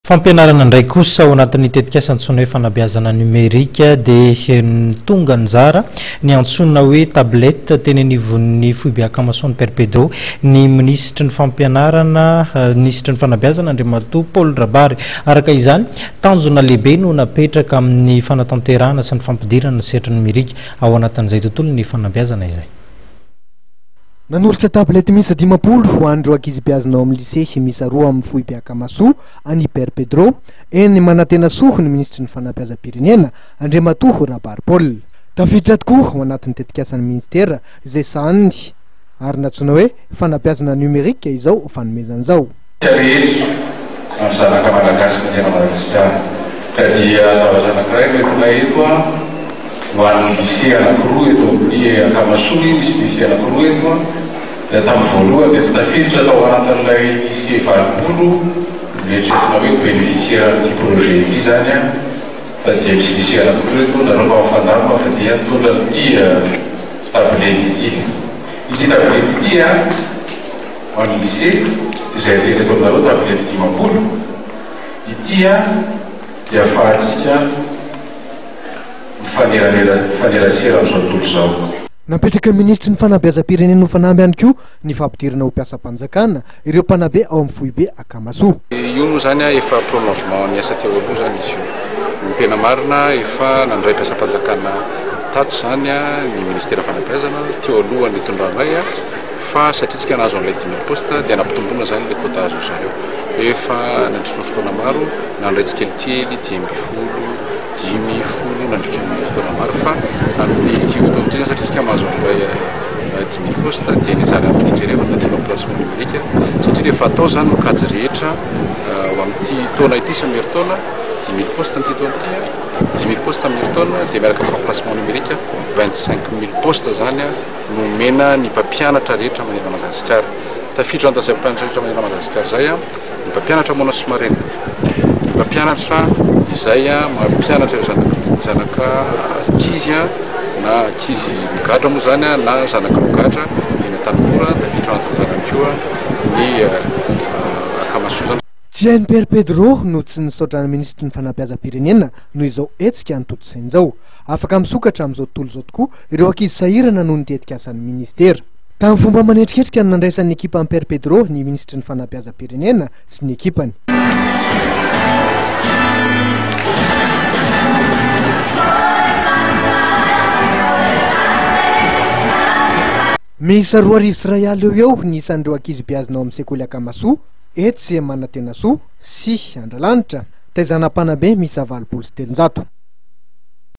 Fampianarana ndray kosa ao anatin'ny tetikasa antsoina hoe fanabeazana numerika dia tonga anjara ny antsoina hoe tablette teny anivon'ny Foibe Akamason Père Pedro ny ministra ny fampianarana ministra ny fanabeazana Andriamatoa Paul Rabary. Araka izany tanjona lehibe no napetraka amin'ny fanatanterahana sy ny fampidirana ny sehatra numerika ao anatin'izay tontolo ny fanabeazana izay. Nanolotra tablette misa 10 ho andro ankizy-beazana ao amin'ny lycée misa 2 amin'ny Foibe Akamaso any Père Pedro eny manantena soa ny ministra ny fanabeazam-pirenena Andriamatoa Rabary Paul. Tafiditra tokoa ao anatin'ny tetikasan'ny ministera izay sahaniny ary natsoina hoe fanabeazana numerika izao fanomezan'izao. Rehetra amin'ny zanaka malagasy ny tena Madagasikara ka dia zavatra anankiray retina eto ho an'ny lycée anankiroa eto amin'ny Akamaso misy lycée anankiroa eto dia tamin'ny voalohany dia tsy tafiditra tao anatin'ilay lycée 20 mieritrertina hoe bénéficiaire an'ity projet ity zany fa dia misy lycée anankiroa eto nareo mba mifandarina fa dia mitondra an'ity tablette ity. Ity tablette ity ho an'ny lycée izay teny eto aminareo tablette 10 ity dia ahafahantsika fanerasera amin'izao tontolo izao. Napetraka ny ministra ny fanabeazam-pirenena ho fanamby ihany koa ny fampidirana ho mpiasam-panjakana ireo mpanabe ao amin'ny Foibe Akamaso. Io moa zany efa prolongement ny asa teo aloha zany izy io. Ny tena marina efa nandray mpiasam-panjakana tato zany ny ministera fanabeazana teo alohan'ny tondrandray fa satria tsika nahazo an'ilay 10 000 poste dia nampitombona zany ilay quota azo zareo. Efa nandritra fotoana maro nandray tsikelikely 10 nandritra ny fotoana maro fa amin'ny ity fotoana ity satria tsika mahazo an'ilay 10 000 poste dia ny zany amin'ny nigeria fantandrena placement numérique satria rehefa atao zany mikajy rehetra ho amin'ity taona ity sy mieritaona 10 000 poste n'ity taona ity 10 000 poste amin'ny herintaona dia miaraka amin'ny placement numérique 25 000 poste zany nomena ny mpampianatra rehetra manerana Madagasikara. Tafiditra an'izay mpampianatra rehetra manerana Madagasikara zay ny mpampianatra mona sy marena, ny mpampianatra izay mampianatra zanaka ankizy na ankizy migadra moa zany na zanaka migadra eny an-tanimora. Tafiditra anatin'izany koa ny Akamaso zany. Tsy hain'ny Père Pedro no tsy nisaotran'ny ministra ny fanabeazam-pirenena noho izao hetsika ny toto-sain'izao. Afaka misokatra amin'izao tontolo izao tokoa ireo ankizy sahirana noho ny tetikasan'ny ministera. Tamin'ny fomba manetriketrika ny nandraisan'ny ekipa ny Père Pedro ny ministra ny fanabeazam-pirenena sy ny ekipany. Miisa 2 arivo sy ray alina eo ny isan'ireo ankizy-beazana ao amin'ny sekoly Akamaso eto sy Manantena Soa sy Andralanitra taizana mpanabe miisa 23.